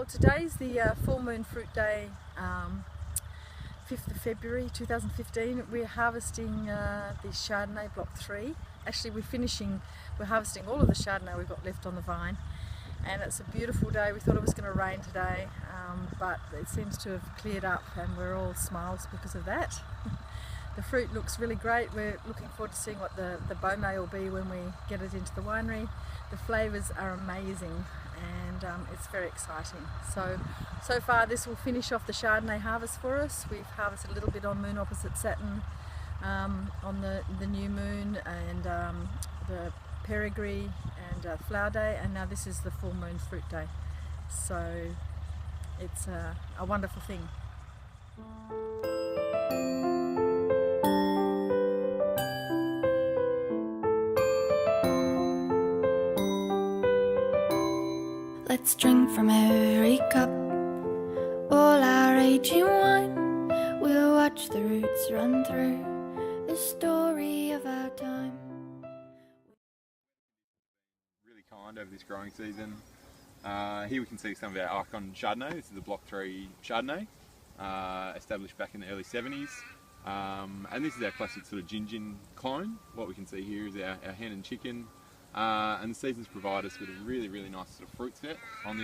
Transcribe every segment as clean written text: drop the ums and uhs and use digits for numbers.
Well, today's the full moon fruit day, 5th of February 2015. We're harvesting the Chardonnay Block 3. Actually, we're harvesting all of the Chardonnay we've got left on the vine, and it's a beautiful day. We thought it was going to rain today, but it seems to have cleared up and we're all smiles because of that. The fruit looks really great. We're looking forward to seeing what the baumei will be when we get it into the winery. The flavours are amazing and it's very exciting. So far this will finish off the Chardonnay harvest for us. We've harvested a little bit on moon opposite Saturn, on the new moon, and the perigee and flower day, and now this is the full moon fruit day. So it's a wonderful thing. Let's drink from every cup, all our aging wine. We'll watch the roots run through the story of our time. Really kind over this growing season. Here we can see some of our icon Chardonnay. This is the Block 3 Chardonnay, established back in the early 70s. And this is our classic sort of gin clone. What we can see here is our hen and chicken. And the seasons provide us with a really nice sort of fruit set on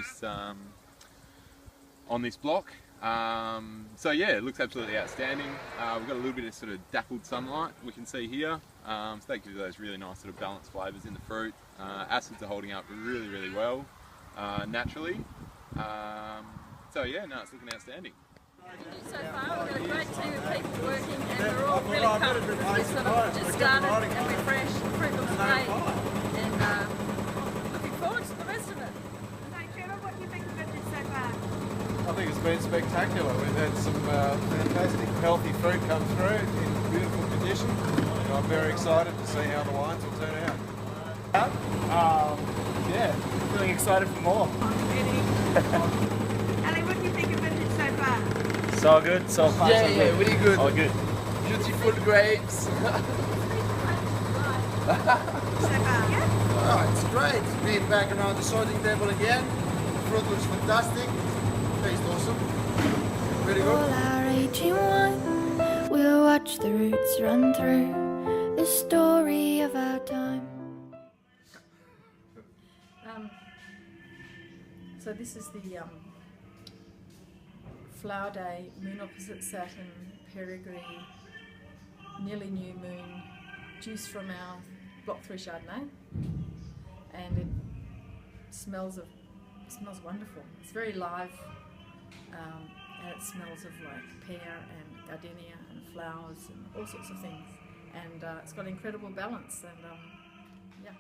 this block. So yeah, it looks absolutely outstanding. We've got a little bit of sort of dappled sunlight we can see here, so that gives those really nice sort of balanced flavours in the fruit. Acids are holding up really well naturally. So yeah, no, it's looking outstanding. So far we've got a great team of people working and we're all really pumped because we sort of just started and we're fresh. The fruit looks great and looking forward to the rest of it. So Trevor, what do you think of it so far? I think it's been spectacular. We've had some fantastic healthy fruit come through in beautiful condition, and I'm very excited to see how the wines will turn out. Yeah, feeling excited for more. Ali, what do you think of vintage so far? So good, so far. Yeah, so yeah, good. really good. Oh, good. Beautiful grapes. So far, yeah? Oh, it's great. Being back around the sorting table again. Fruit looks fantastic. Tastes awesome. Very All good. our aging wine, we'll watch the roots run through the story of our time. So this is the flower day, moon opposite Saturn, perigee, nearly new moon, juice from our Block 3 Chardonnay, and it smells wonderful. It's very live, and it smells of like pear and gardenia and flowers and all sorts of things, and it's got incredible balance, and yeah.